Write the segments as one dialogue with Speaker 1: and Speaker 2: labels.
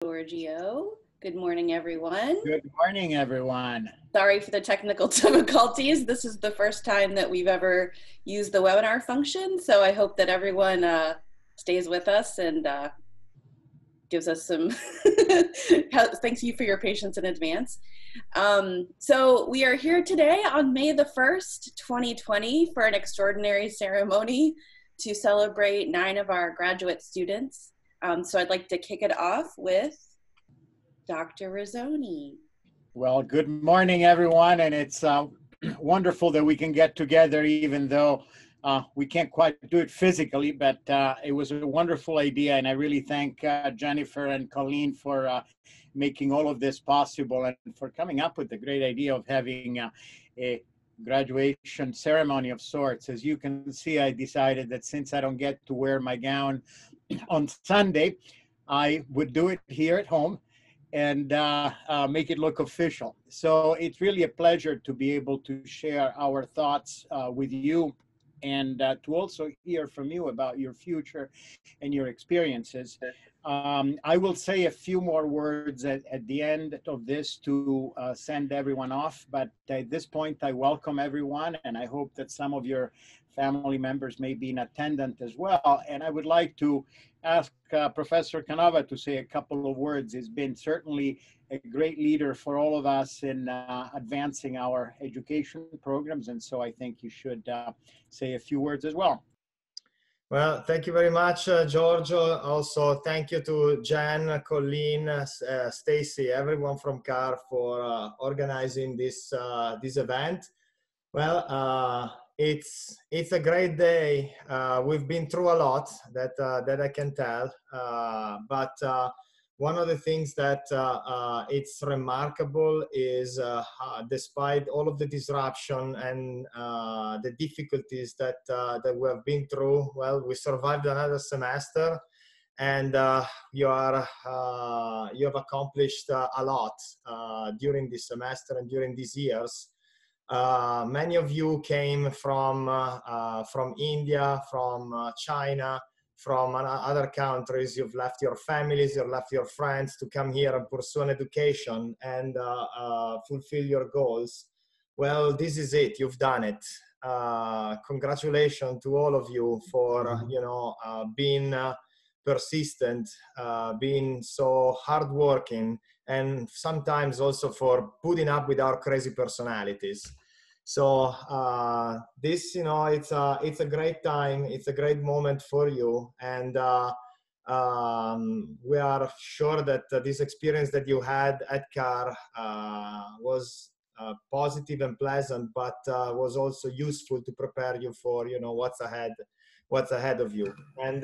Speaker 1: Giorgio. Good morning, everyone.
Speaker 2: Good morning, everyone.
Speaker 1: Sorry for the technical difficulties. This is the first time that we've ever used the webinar function, so I hope that everyone stays with us and gives us some thanks you for your patience in advance. So we are here today on May the 1st, 2020 for an extraordinary ceremony to celebrate 9 of our graduate students. So I'd like to kick it off with Dr. Rizzoni.
Speaker 2: Well, good morning, everyone, and it's wonderful that we can get together, even though we can't quite do it physically, but it was a wonderful idea, and I really thank Jennifer and Colleen for making all of this possible and for coming up with the great idea of having a graduation ceremony of sorts. As you can see, I decided that since I don't get to wear my gown on Sunday, I would do it here at home and make it look official. So it's really a pleasure to be able to share our thoughts with you and to also hear from you about your future and your experiences. I will say a few more words at the end of this to send everyone off, but at this point I welcome everyone, and I hope that some of your family members may be in attendance as well. And I would like to ask Professor Canova to say a couple of words. He's been certainly a great leader for all of us in advancing our education programs, and so I think you should say a few words as well.
Speaker 3: Well, thank you very much, Giorgio. Also, thank you to Jen, Colleen, Stacy, everyone from CAR for organizing this event. Well, it's a great day. We've been through a lot that I can tell, but one of the things that it's remarkable is despite all of the disruption and the difficulties that we have been through, well, we survived another semester, and you have accomplished a lot during this semester and during these years. Many of you came from India, from China, from other countries. You've left your families, you've left your friends to come here and pursue an education and fulfill your goals. Well, this is it. You've done it. Congratulations to all of you for being persistent, being so hardworking, and sometimes also for putting up with our crazy personalities. So this, it's a great time. It's a great moment for you, and we are sure that this experience that you had at CAR was positive and pleasant, but was also useful to prepare you for what's ahead of you. And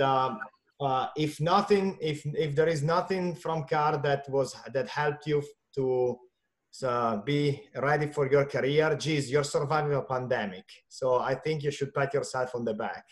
Speaker 3: if there is nothing from CAR that helped you to be ready for your career, geez, you're surviving a pandemic. So I think you should pat yourself on the back.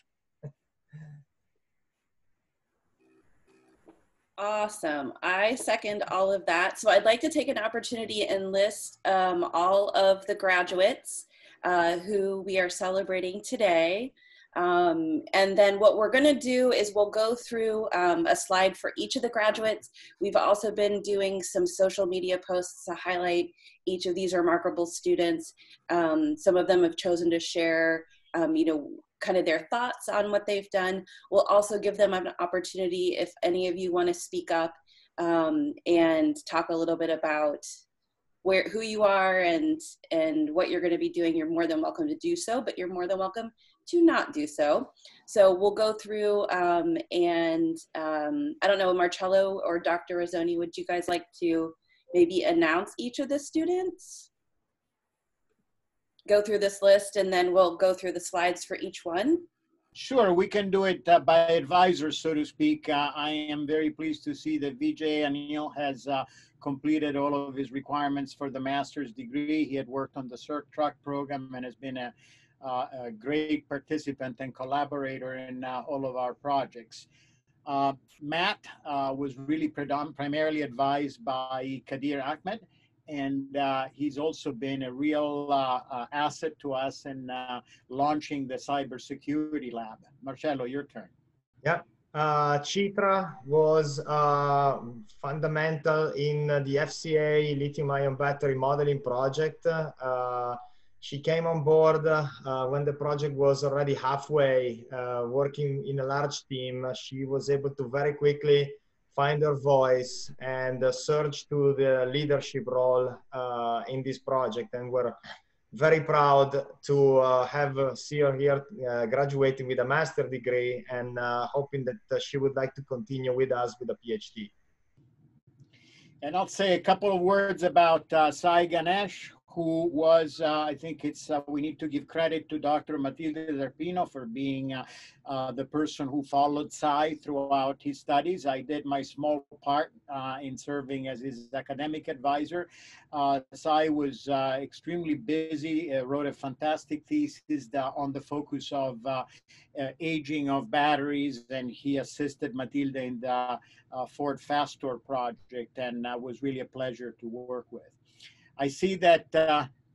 Speaker 1: Awesome. I second all of that. So I'd like to take an opportunity and list all of the graduates who we are celebrating today. And then what we're going to do is we'll go through a slide for each of the graduates. We've also been doing some social media posts to highlight each of these remarkable students. Some of them have chosen to share, kind of their thoughts on what they've done. We'll also give them an opportunity if any of you want to speak up and talk a little bit about who you are and what you're going to be doing. You're more than welcome to do so, but you're more than welcome to not do so. So we'll go through and I don't know, Marcello or Dr. Rizzoni, would you guys like to maybe announce each of the students? Go through this list and then we'll go through the slides for each one.
Speaker 2: Sure, we can do it by advisors, so to speak. I am very pleased to see that Vijay Anil has completed all of his requirements for the master's degree. He had worked on the CERC truck program and has been a great participant and collaborator in all of our projects. Matt was really primarily advised by Kadir Ahmed, and he's also been a real asset to us in launching the cybersecurity lab. Marcello, your turn.
Speaker 3: Yeah. Chitra was fundamental in the FCA lithium-ion battery modeling project. She came on board when the project was already halfway, working in a large team. She was able to very quickly find her voice and surge to the leadership role in this project. And we're very proud to see her here graduating with a master's degree, and hoping that she would like to continue with us with a PhD.
Speaker 2: And I'll say a couple of words about Sai Ganesh, who was, I think we need to give credit to Dr. Matilde Zerpino for being the person who followed Sai throughout his studies. I did my small part in serving as his academic advisor. Sai was extremely busy, wrote a fantastic thesis on the focus of aging of batteries, and he assisted Matilde in the Ford Fastor project, and was really a pleasure to work with. I see that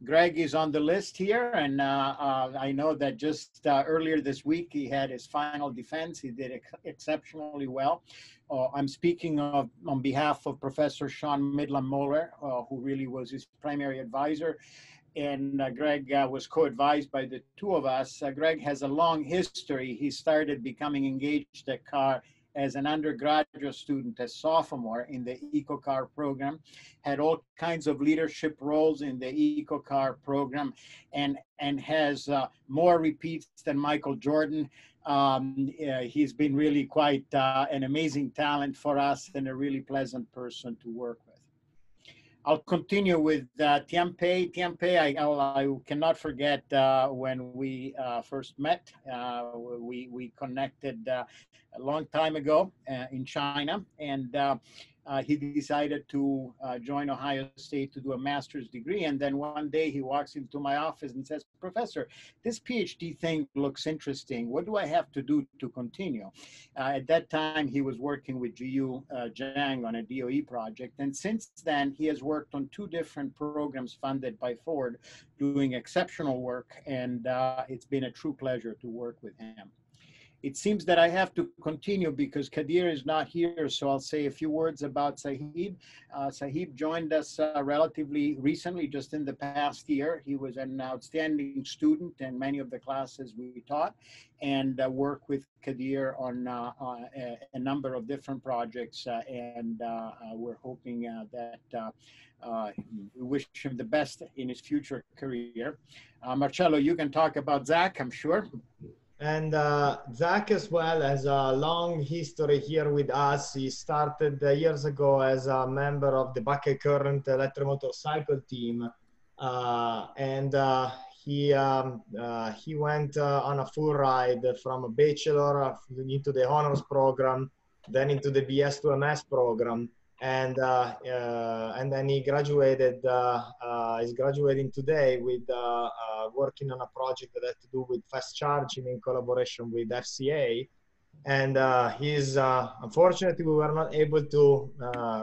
Speaker 2: Greg is on the list here, and I know that just earlier this week he had his final defense. He did exceptionally well. I'm speaking on behalf of Professor Sean Midland-Moeller, who really was his primary advisor, and Greg was co-advised by the two of us. Greg has a long history. He started becoming engaged at CAR as an undergraduate student, as sophomore in the EcoCar program, had all kinds of leadership roles in the EcoCar program, and has more repeats than Michael Jordan. He's been really quite an amazing talent for us, and a really pleasant person to work with. I'll continue with Tian Pei. Tian Pei, I cannot forget when we first met. We connected a long time ago in China, and he decided to join Ohio State to do a master's degree. And then one day he walks into my office and says, "Professor, this PhD thing looks interesting. What do I have to do to continue?" At that time, he was working with Jiyu Zhang on a DOE project. And since then, he has worked on 2 different programs funded by Ford, doing exceptional work. And it's been a true pleasure to work with him. It seems that I have to continue because Kadir is not here, so I'll say a few words about Sahib. Sahib joined us relatively recently, just in the past year. He was an outstanding student in many of the classes we taught, and worked with Kadir on a number of different projects, and we're hoping that we wish him the best in his future career. Marcello, you can talk about Zach, I'm sure.
Speaker 3: And Zach as well has a long history here with us. He started years ago as a member of the Buckeye Current electromotorcycle team. And he went on a full ride from a bachelor into the honors program, then into the BS2MS program. And then he graduated, is graduating today with working on a project that had to do with fast charging in collaboration with FCA. And he's, unfortunately, we were not able to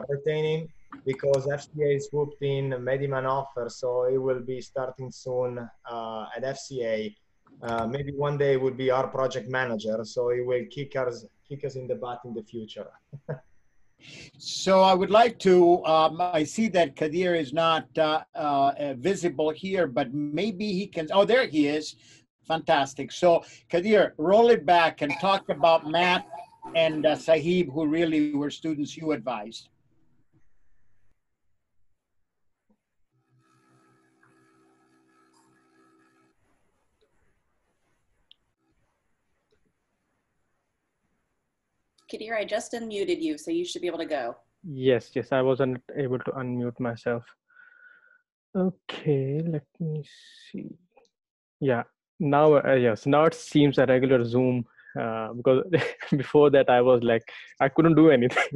Speaker 3: retain him because FCA swooped in, made him an offer. So he will be starting soon at FCA. Maybe one day would be our project manager. So he will kick us in the butt in the future.
Speaker 2: So I would like to, I see that Kadir is not visible here, but maybe he can, oh, there he is. Fantastic. So Kadir, roll it back and talk about Matt and Sahib, who really were students you advised.
Speaker 1: Kadir, I just unmuted you, so you should be able to go.
Speaker 4: Yes, I wasn't able to unmute myself. Okay, let me see. Yeah, now, yes, now it seems a regular Zoom because before that I was like, I couldn't do anything.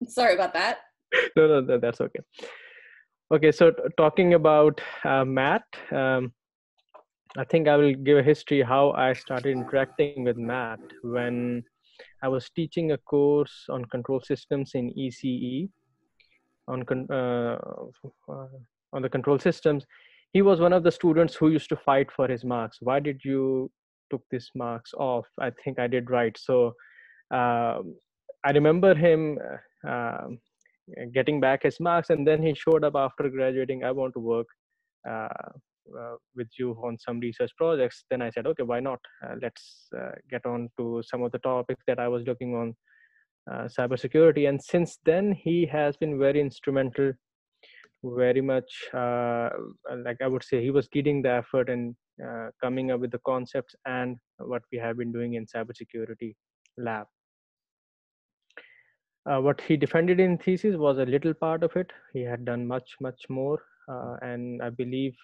Speaker 1: Sorry about that.
Speaker 4: No, that's okay. Okay, so talking about Matt, I think I will give a history how I started interacting with Matt when I was teaching a course on control systems in ECE on the control systems. He was one of the students who used to fight for his marks. Why did you took these marks off? I think I did right. So I remember him getting back his marks, and then he showed up after graduating. I want to work with you on some research projects. Then I said, okay, why not? Let's get on to some of the topics that I was looking on cybersecurity. And since then, he has been very instrumental, very much like I would say, he was leading the effort and coming up with the concepts and what we have been doing in cybersecurity lab. What he defended in thesis was a little part of it. He had done much more, and I believe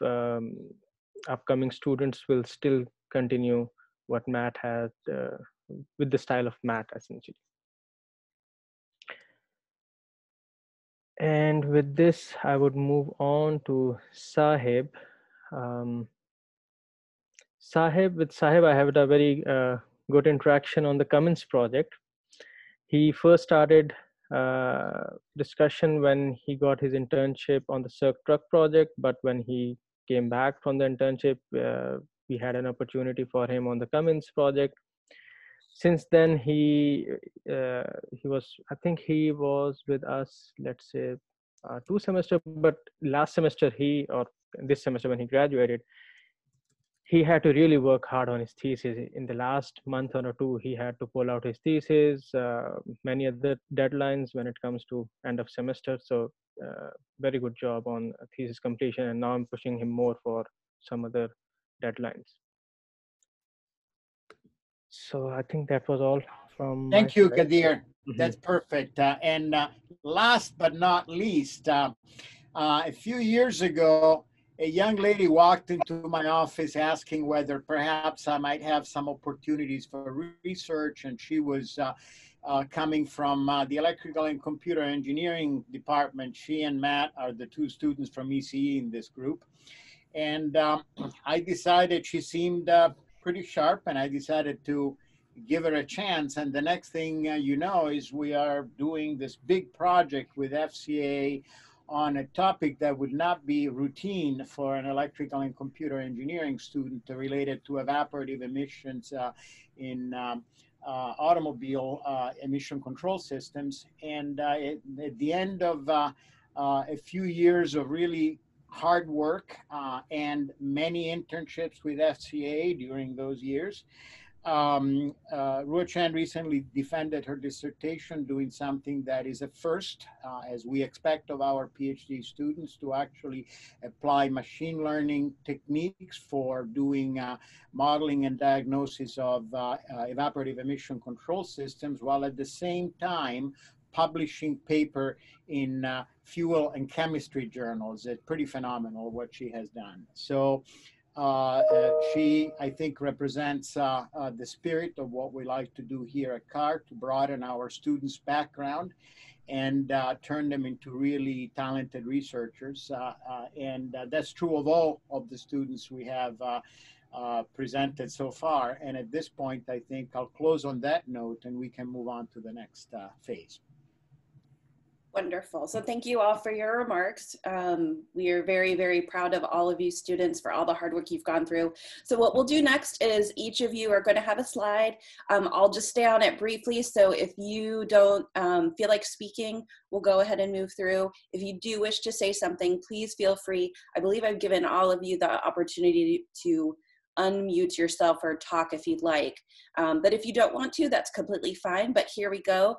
Speaker 4: upcoming students will still continue what Matt had with the style of Matt, essentially. And with this, I would move on to Sahib. With Sahib, I have a very good interaction on the Cummins project. He first started discussion when he got his internship on the Circ Truck project, but when he came back from the internship, we had an opportunity for him on the Cummins project. Since then, he was, I think he was with us, let's say 2 semesters, but last semester or this semester when he graduated, he had to really work hard on his thesis. In the last month or 2, he had to pull out his thesis, many other deadlines when it comes to end of semester. So very good job on thesis completion. And now I'm pushing him more for some other deadlines. So I think that was all from
Speaker 2: Thank you,
Speaker 4: side.
Speaker 2: Kadir. That's perfect. And last but not least, a few years ago, a young lady walked into my office asking whether perhaps I might have some opportunities for research, and she was coming from the electrical and computer engineering department. She and Matt are the 2 students from ECE in this group. And I decided she seemed pretty sharp, and I decided to give her a chance. And the next thing you know is we are doing this big project with FCA on a topic that would not be routine for an electrical and computer engineering student related to evaporative emissions in automobile emission control systems. And at the end of a few years of really hard work and many internships with FCA during those years, Ruo Chan recently defended her dissertation doing something that is a first, as we expect of our PhD students, to actually apply machine learning techniques for doing modeling and diagnosis of evaporative emission control systems, while at the same time publishing paper in fuel and chemistry journals. It's pretty phenomenal what she has done. So she, I think, represents the spirit of what we like to do here at CAR, to broaden our students' background and turn them into really talented researchers. And that's true of all of the students we have presented so far. And at this point, I think I'll close on that note and we can move on to the next phase.
Speaker 1: Wonderful. So thank you all for your remarks. We are very, very proud of all of you students for all the hard work you've gone through. So what we'll do next is each of you are going to have a slide. I'll just stay on it briefly. So if you don't feel like speaking, we'll go ahead and move through. If you do wish to say something, please feel free. I believe I've given all of you the opportunity to unmute yourself or talk if you'd like. But if you don't want to, that's completely fine. But here we go.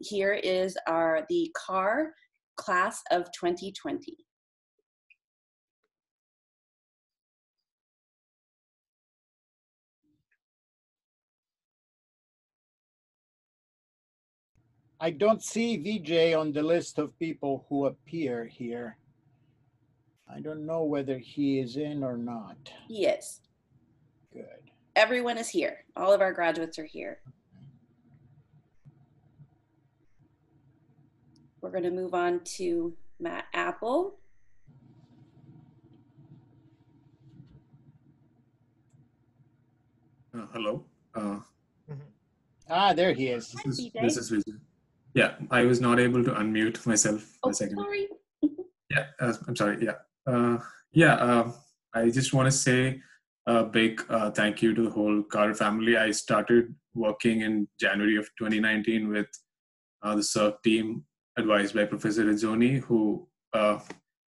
Speaker 1: Here is the CAR class of 2020.
Speaker 2: I don't see VJ on the list of people who appear here. I don't know whether he is in or not.
Speaker 1: He is.
Speaker 2: Good.
Speaker 1: Everyone is here. All of our graduates are here. We're going to move on to Matt Apple.
Speaker 5: Hello.
Speaker 2: There he is.
Speaker 5: This is Vijay. Yeah, I was not able to unmute myself for a second.
Speaker 1: Sorry.
Speaker 5: Yeah, I'm sorry. I just want to say a big thank you to the whole CAR family. I started working in January of 2019 with the CERC team advised by Professor Rizzoni, who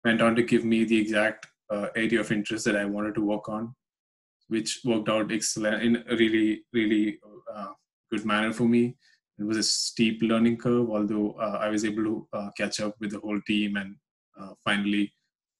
Speaker 5: went on to give me the exact area of interest that I wanted to work on, which worked out excellent in a really, really good manner for me. It was a steep learning curve, although I was able to catch up with the whole team and finally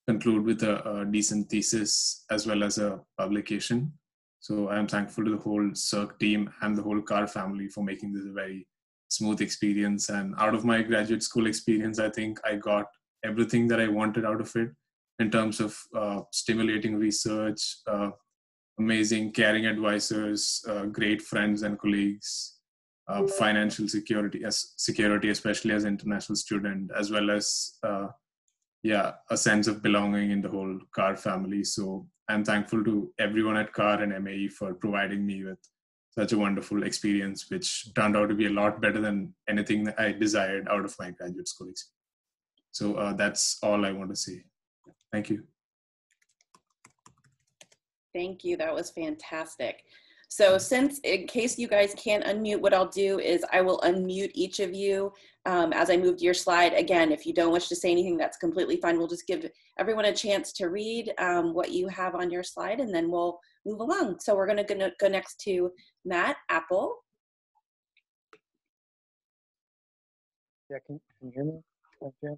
Speaker 5: conclude with a decent thesis as well as a publication. So I'm thankful to the whole CERC team and the whole CAR family for making this a very smooth experience. And out of my graduate school experience, I think I got everything that I wanted out of it in terms of stimulating research, amazing caring advisors, great friends and colleagues, financial security, especially as an international student, as well as a sense of belonging in the whole CAR family. So I'm thankful to everyone at CAR and MAE for providing me with such a wonderful experience, which turned out to be a lot better than anything that I desired out of my graduate school experience. So that's all I want to say. Thank you.
Speaker 1: Thank you. That was fantastic. So since, in case you guys can't unmute, what I'll do is I will unmute each of you as I move to your slide. Again, if you don't wish to say anything, that's completely fine. We'll just give everyone a chance to read what you have on your slide, and then we'll move along. So we're going to go next to Matt Apple.
Speaker 6: Yeah, can you hear me? Okay.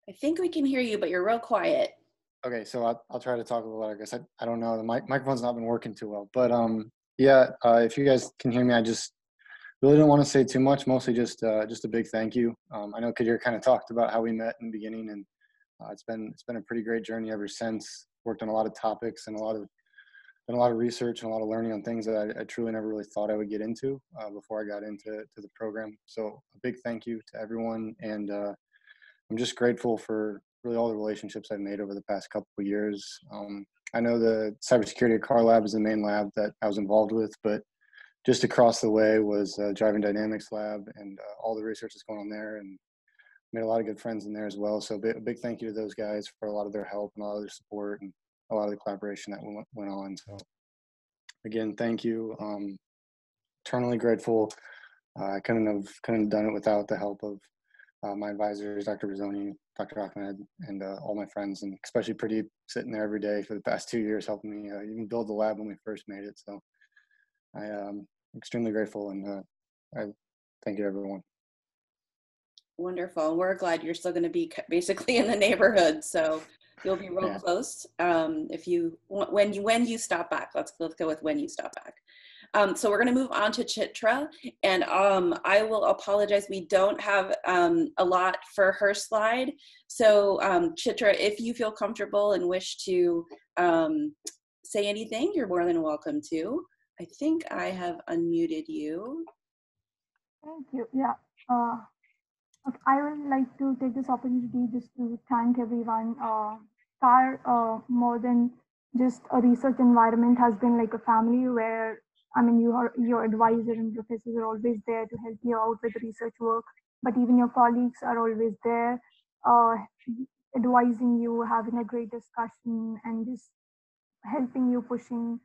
Speaker 1: I think we can hear you, but you're real quiet.
Speaker 6: Okay, so I'll try to talk a little louder. I guess I don't know. The microphone's not been working too well. But yeah, if you guys can hear me, I just really don't want to say too much. Mostly just a big thank you. I know Kadir kind of talked about how we met in the beginning, and it's been a pretty great journey ever since. Worked on a lot of topics and done a lot of research and a lot of learning on things that I truly never really thought I would get into before I got into the program. So a big thank you to everyone, and I'm just grateful for really all the relationships I've made over the past couple of years. I know the cybersecurity at CAR Lab is the main lab that I was involved with, but just across the way was Driving Dynamics Lab and all the research that's going on there, and made a lot of good friends in there as well. So a big thank you to those guys for a lot of their help and a lot of their support and a lot of the collaboration that went on. So again, thank you. Eternally grateful. I couldn't have done it without the help of my advisors, Dr. Rizzoni, Dr. Ahmed, and all my friends, and especially Pradeep sitting there every day for the past 2 years helping me even build the lab when we first made it. So I am extremely grateful, and I thank you, everyone.
Speaker 1: Wonderful. We're glad you're still going to be basically in the neighborhood, so you'll be real close if you when you stop back. Let's go with when you stop back. So we're going to move on to Chitra, and I will apologize. We don't have a lot for her slide. So Chitra, if you feel comfortable and wish to say anything, you're more than welcome to. I think I have unmuted you.
Speaker 7: Thank you. Yeah. I would like to take this opportunity just to thank everyone. CAR, more than just a research environment, has been like a family where, I mean, your advisor and professors are always there to help you out with research work, but even your colleagues are always there, advising you, having a great discussion, and just helping you pushing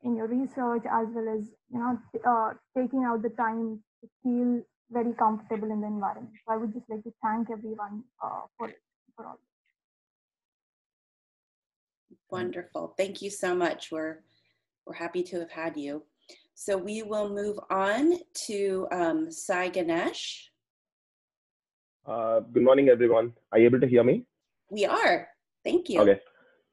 Speaker 7: in your research, as well as, you know, taking out the time to feel very comfortable in the environment. So I would just like to thank everyone for all.
Speaker 1: Wonderful. Thank you so much. We're happy to have had you. So we will move on to Sai Ganesh.
Speaker 8: Good morning, everyone. Are you able to hear me?
Speaker 1: We are. Thank you.
Speaker 8: Okay.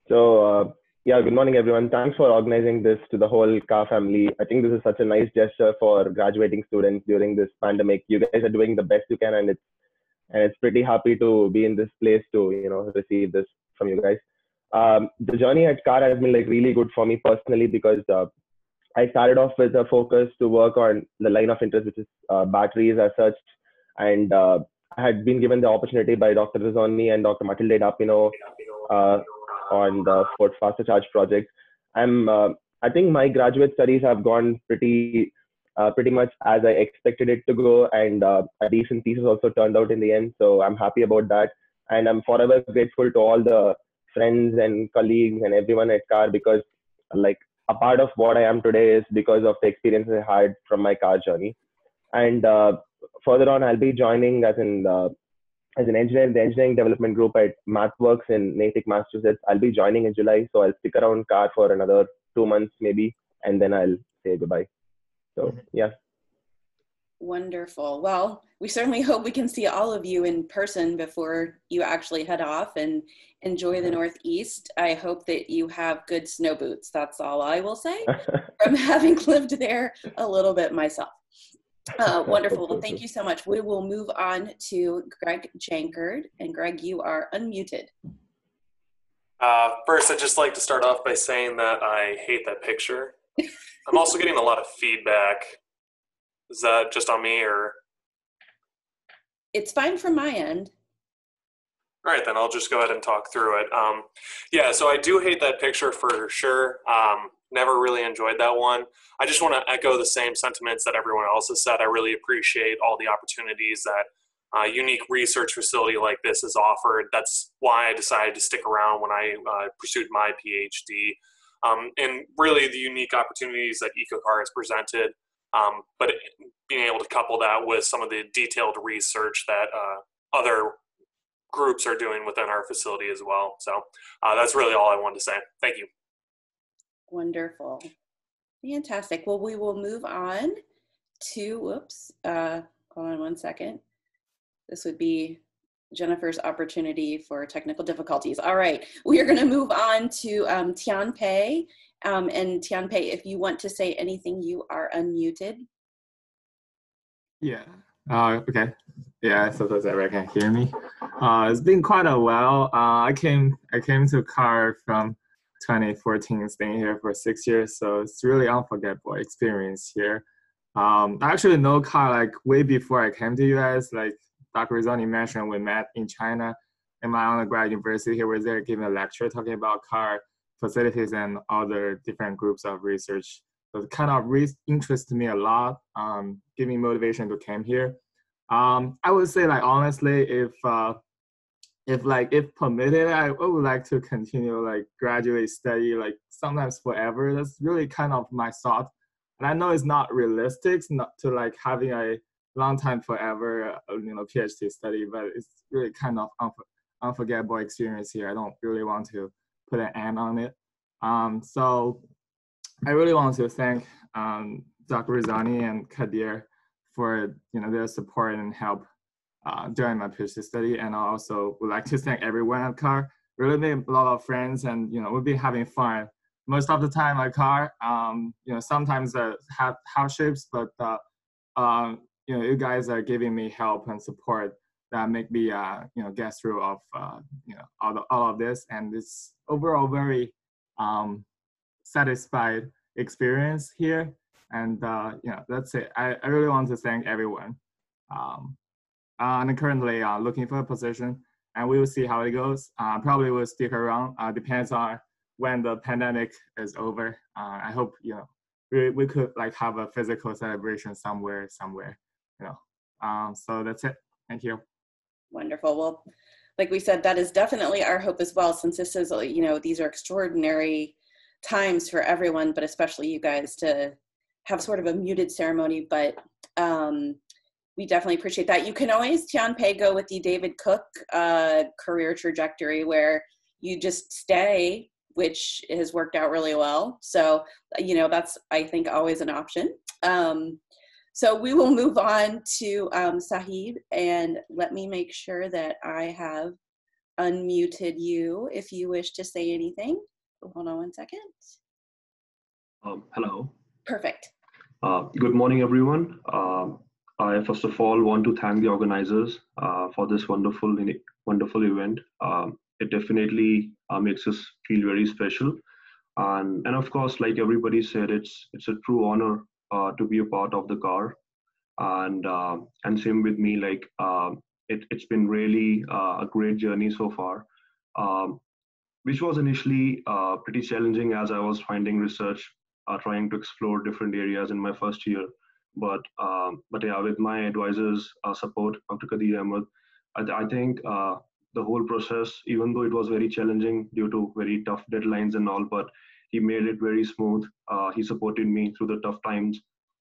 Speaker 8: So, yeah, good morning, everyone. Thanks for organizing this to the whole CAR family. I think this is such a nice gesture for graduating students during this pandemic. You guys are doing the best you can, and it's pretty happy to be in this place to, you know, receive this from you guys. The journey at CAR has been like really good for me personally, because I started off with a focus to work on the line of interest, which is batteries as such. And I had been given the opportunity by Dr. Rizzoni and Dr. Matilde D'Apino on the Ford Faster Charge project. I think my graduate studies have gone pretty much as I expected it to go, and a decent thesis also turned out in the end. So I'm happy about that. And I'm forever grateful to all the friends and colleagues and everyone at CAR, because like a part of what I am today is because of the experiences I had from my car journey. And further on, I'll be joining as an engineer in the engineering development group at MathWorks in Natick, Massachusetts. I'll be joining in July, so I'll stick around car for another 2 months maybe, and then I'll say goodbye. So yeah.
Speaker 1: Wonderful. Well, we certainly hope we can see all of you in person before you actually head off and enjoy the Northeast. I hope that you have good snow boots. That's all I will say from having lived there a little bit myself. Wonderful. Well, thank you so much. We will move on to Greg Jankard. And Greg, you are unmuted.
Speaker 9: First, I'd just like to start off by saying that I hate that picture. I'm also getting a lot of feedback. Is that just on me, or?
Speaker 1: It's fine from my end.
Speaker 9: All right, then I'll just go ahead and talk through it. Yeah, so I do hate that picture for sure. Never really enjoyed that one. I just want to echo the same sentiments that everyone else has said. I really appreciate all the opportunities that a unique research facility like this has offered. That's why I decided to stick around when I pursued my PhD. And really the unique opportunities that EcoCar has presented, but being able to couple that with some of the detailed research that other groups are doing within our facility as well. So that's really all I wanted to say. Thank you.
Speaker 1: Wonderful. Fantastic. Well, we will move on to, hold on one second. This would be Jennifer's opportunity for technical difficulties. All right, we are going to move on to Tian Pei. And Tian Pei, if you want to say anything, you are unmuted.
Speaker 10: Yeah. Okay. Yeah, I suppose everyone can hear me. It's been quite a while. I came to CAR from 2014, staying here for 6 years, so it's really unforgettable experience here. I actually know CAR like way before I came to US. Like Dr. Rizzoni mentioned, we met in China in my undergrad university. He was there giving a lecture talking about CAR facilities and other different groups of research. So it kind of interested me a lot, gave me motivation to come here. I would say, like, honestly, if permitted, I would like to continue like graduate study, like sometimes forever. That's really kind of my thought. And I know it's not realistic, not to like having a long time forever, PhD study, but it's really kind of unforgettable experience here. I don't really want to put an end on it. So I really want to thank Dr. Rizzoni and Kadir for their support and help during my PhD study. And I also would like to thank everyone at CAR. Really made a lot of friends, and we've been having fun most of the time at CAR. Sometimes have hardships, but you guys are giving me help and support that make me get through of all of this, and it's overall very satisfied experience here. And that's it. I really want to thank everyone. And currently looking for a position, and we will see how it goes. Probably will stick around. Depends on when the pandemic is over. I hope we could like have a physical celebration somewhere. So that's it. Thank you.
Speaker 1: Wonderful. Well, like we said, that is definitely our hope as well, since this is, these are extraordinary times for everyone, but especially you guys, to have sort of a muted ceremony. But we definitely appreciate that. You can always, Tian Pei, go with the David Cook career trajectory, where you just stay, which has worked out really well. So, that's, I think, always an option. So we will move on to Sahib, and let me make sure that I have unmuted you if you wish to say anything. Hold on one second.
Speaker 11: Hello.
Speaker 1: Perfect.
Speaker 11: Good morning, everyone. I first of all want to thank the organizers for this wonderful event. It definitely makes us feel very special, and of course, like everybody said, it's a true honor to be a part of the CAR, and same with me. Like it's been really a great journey so far, which was initially pretty challenging as I was finding research, trying to explore different areas in my first year. But yeah, with my advisors' support, Dr. Kadir Ahmed, I think the whole process, even though it was very challenging due to very tough deadlines and all, but he made it very smooth. He supported me through the tough times,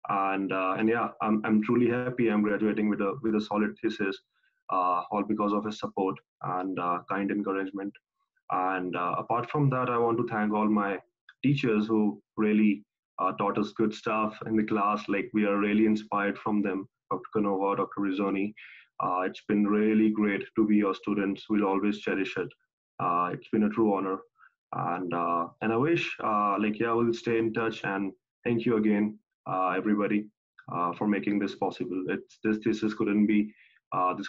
Speaker 11: and yeah, I'm truly happy. I'm graduating with a solid thesis, all because of his support and kind encouragement. And apart from that, I want to thank all my teachers who really taught us good stuff in the class. Like, we are really inspired from them, Dr. Canova, Dr. Rizzoni. It's been really great to be your students. We'll always cherish it. It's been a true honor. And I wish, we'll stay in touch. And thank you again, everybody, for making this possible. This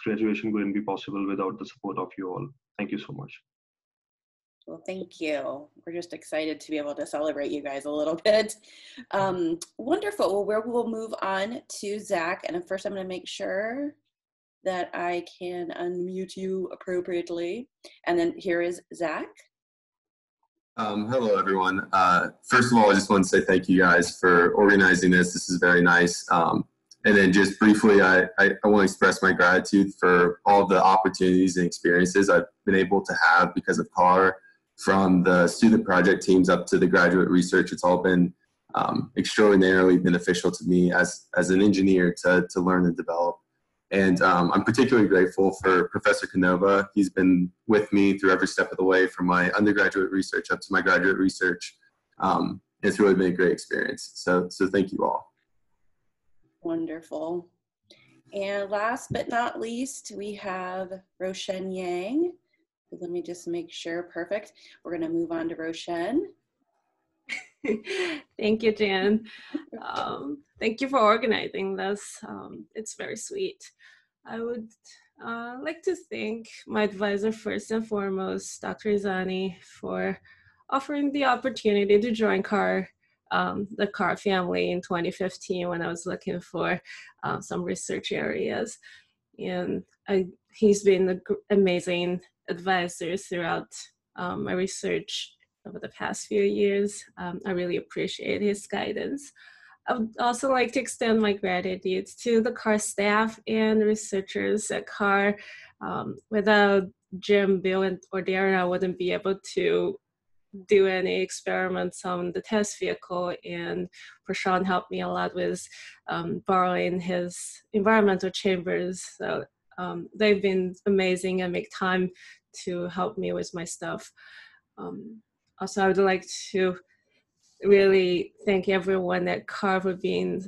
Speaker 11: graduation couldn't be possible without the support of you all. Thank you so much.
Speaker 1: Well, thank you. We're just excited to be able to celebrate you guys a little bit. Wonderful. Well, we'll move on to Zach. And first, I'm going to make sure that I can unmute you appropriately. And then here is Zach.
Speaker 12: Hello, everyone. First of all, I just want to say thank you guys for organizing this. This is very nice. And then just briefly, I want to express my gratitude for all the opportunities and experiences I've been able to have because of CAR. From the student project teams up to the graduate research, it's all been extraordinarily beneficial to me as an engineer to learn and develop. And I'm particularly grateful for Professor Canova. He's been with me through every step of the way from my undergraduate research up to my graduate research. It's really been a great experience. So thank you all.
Speaker 1: Wonderful. And last but not least, we have Roshan Yang. Let me just make sure. Perfect. We're going to move on to Roshan.
Speaker 13: Thank you, Jan. Thank you for organizing this. It's very sweet. I would like to thank my advisor first and foremost, Dr. Rizzoni, for offering the opportunity to join CAR, the CAR family in 2015 when I was looking for some research areas. And he's been an amazing advisor throughout my research over the past few years. I really appreciate his guidance. I would also like to extend my gratitude to the CAR staff and researchers at CAR. Without Jim, Bill, or Darren, I wouldn't be able to do any experiments on the test vehicle, and Prashant helped me a lot with borrowing his environmental chambers. So they've been amazing and make time to help me with my stuff. Also, I would like to really thank everyone at CAR for being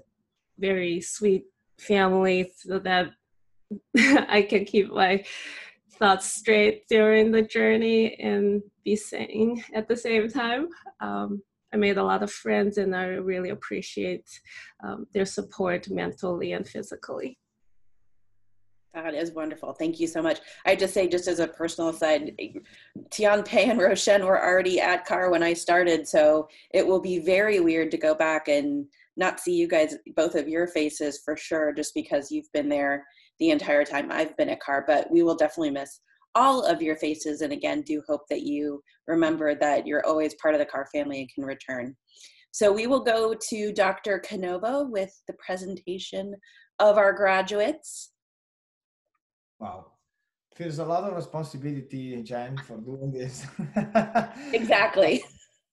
Speaker 13: very sweet family so that I can keep my thoughts straight during the journey and be sane at the same time. I made a lot of friends and I really appreciate their support mentally and physically.
Speaker 1: That is wonderful. Thank you so much. I just say, just as a personal aside, Tianpei and Roshan were already at CAR when I started, so it will be very weird to go back and not see you guys, both of your faces for sure, just because you've been there the entire time I've been at CAR, but we will definitely miss all of your faces. And again, do hope that you remember that you're always part of the CAR family and can return. So we will go to Dr. Canova with the presentation of our graduates.
Speaker 3: Wow. Feels a lot of responsibility, Jen, for doing this.
Speaker 1: Exactly.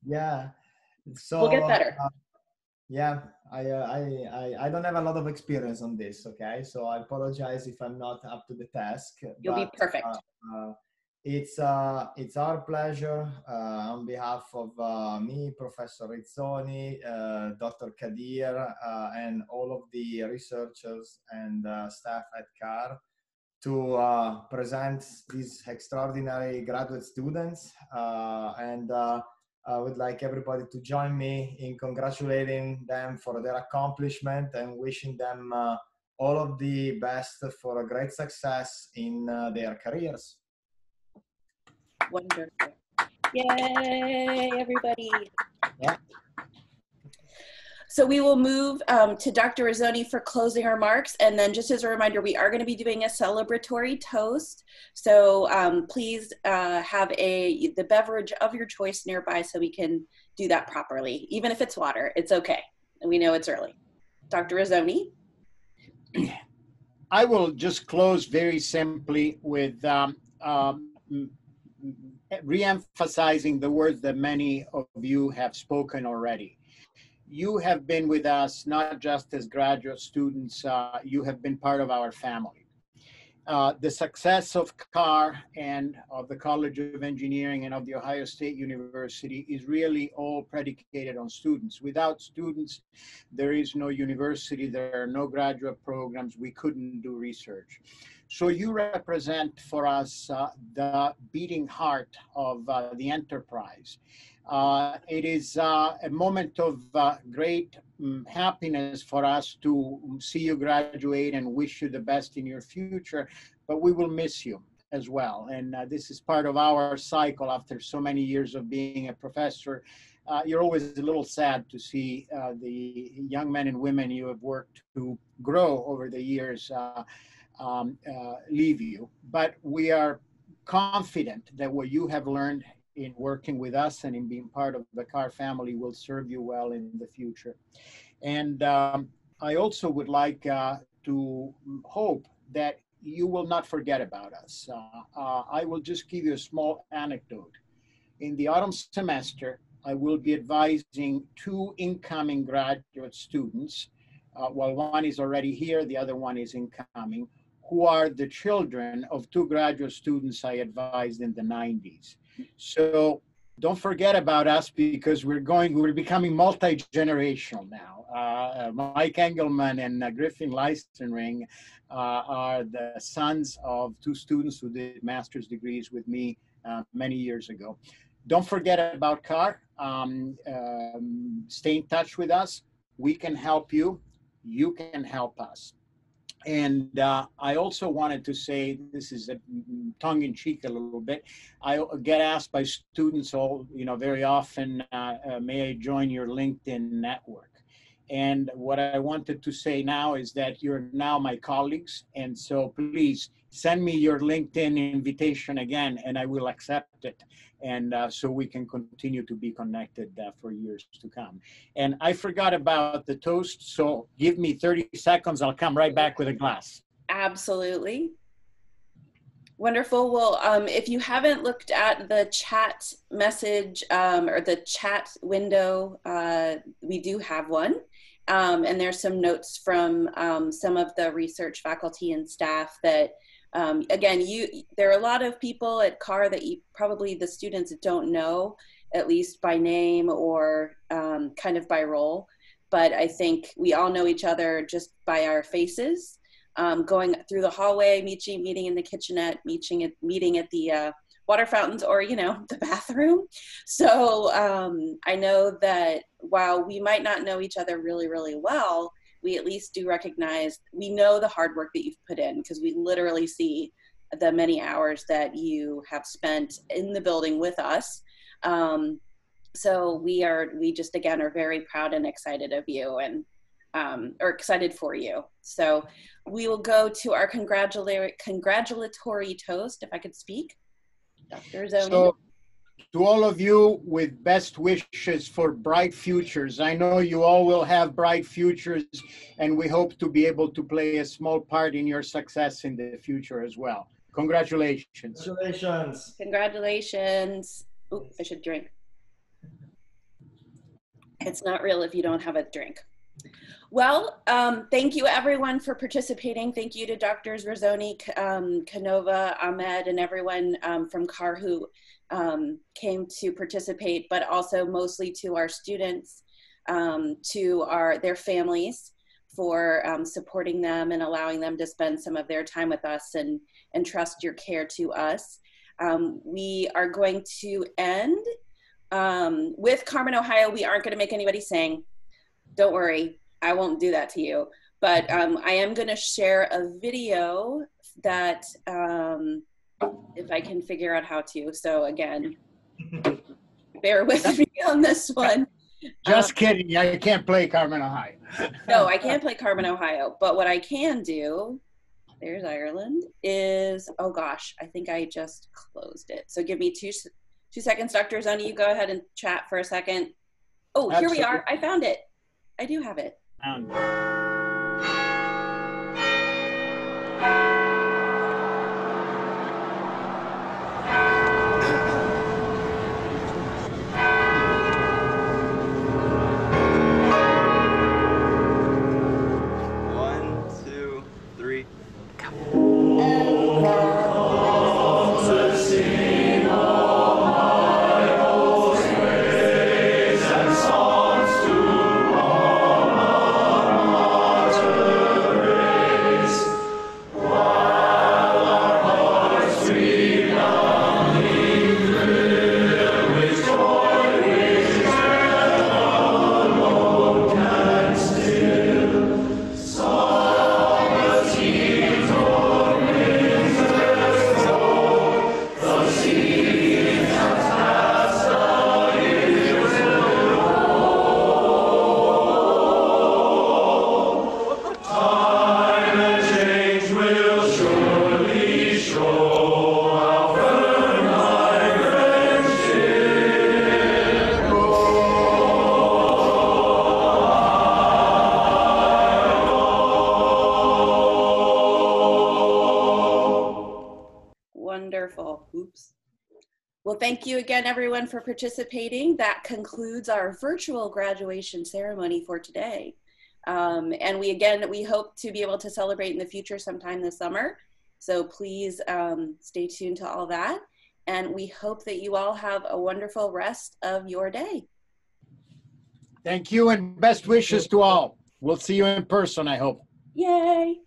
Speaker 3: Yeah. So
Speaker 1: we'll get better.
Speaker 3: Yeah, I don't have a lot of experience on this, okay? So I apologize if I'm not up to the task.
Speaker 1: You'll be perfect.
Speaker 3: It's our pleasure on behalf of me, Professor Rizzoni, Dr. Kadir, and all of the researchers and staff at CAR to present these extraordinary graduate students. I would like everybody to join me in congratulating them for their accomplishment and wishing them all of the best for a great success in their careers.
Speaker 1: Wonderful. Yay, everybody.
Speaker 3: Yeah.
Speaker 1: So we will move to Dr. Rizzoni for closing remarks. And then just as a reminder, we are going to be doing a celebratory toast. So please have the beverage of your choice nearby so we can do that properly. Even if it's water, it's okay. And we know it's early. Dr. Rizzoni?
Speaker 2: I will just close very simply with re-emphasizing the words that many of you have spoken already. You have been with us not just as graduate students, you have been part of our family. The success of CAR and of the College of Engineering and of The Ohio State University is really all predicated on students. Without students, there is no university, there are no graduate programs, we couldn't do research. So you represent for us the beating heart of the enterprise. It is a moment of great happiness for us to see you graduate and wish you the best in your future, but we will miss you as well. And this is part of our cycle after so many years of being a professor. You're always a little sad to see the young men and women you have worked to grow over the years leave you. But we are confident that what you have learned in working with us and in being part of the CAR family will serve you well in the future. And I also would like to hope that you will not forget about us. I will just give you a small anecdote. In the autumn semester, I will be advising 2 incoming graduate students. Well, one is already here, the other one is incoming, who are the children of 2 graduate students I advised in the 90s. So don't forget about us, because we're becoming multi-generational now. Mike Engelman and Griffin Leistenring are the sons of 2 students who did master's degrees with me many years ago. Don't forget about CAR. Stay in touch with us. We can help you. You can help us. And I also wanted to say, this is a tongue-in-cheek a little bit. I get asked by students very often, may I join your LinkedIn network? And what I wanted to say now is that you're now my colleagues. And so please send me your LinkedIn invitation again, and I will accept it. And so we can continue to be connected for years to come. And I forgot about the toast, so give me 30 seconds. I'll come right back with a glass.
Speaker 1: Absolutely. Wonderful. Well, if you haven't looked at the chat message or the chat window, we do have one. And there's some notes from some of the research faculty and staff that again, there are a lot of people at CAR that probably the students don't know, at least by name or kind of by role. But I think we all know each other just by our faces, going through the hallway, meeting in the kitchenette, meeting at the water fountains, or, the bathroom. So I know that while we might not know each other really, really well, we at least do recognize, we know the hard work that you've put in, because we literally see the many hours that you have spent in the building with us. So we just, again, are very proud and excited of you and or excited for you. So we will go to our congratulatory toast, if I could speak. Dr. Zoni.
Speaker 2: So, to all of you, with best wishes for bright futures. I know you all will have bright futures, and we hope to be able to play a small part in your success in the future as well. Congratulations.
Speaker 3: Congratulations.
Speaker 1: Congratulations. Oh, I should drink. It's not real if you don't have a drink. Well, thank you everyone for participating. Thank you to Drs. Razzoni, Canova, Ahmed, and everyone from CAR who came to participate, but also mostly to our students, to their families for supporting them and allowing them to spend some of their time with us and trust your care to us. We are going to end with Carmen, Ohio. We aren't going to make anybody sing. Don't worry, I won't do that to you. But I am going to share a video that, if I can figure out how to. So again, bear with me on this one.
Speaker 2: Just kidding. I can't play Carmen, Ohio.
Speaker 1: No, I can't play Carmen, Ohio. But what I can do, there's Ireland, is, oh gosh, I think I just closed it. So give me two seconds. Dr. Zoni, you go ahead and chat for a second. Oh, Absolutely. Here we are. I found it. I do have it. Wonderful. Oops. Well, thank you again, everyone, for participating. That concludes our virtual graduation ceremony for today. And we hope to be able to celebrate in the future sometime this summer. So please stay tuned to all that. And we hope that you all have a wonderful rest of your day.
Speaker 2: Thank you and best wishes to all. We'll see you in person, I hope.
Speaker 1: Yay.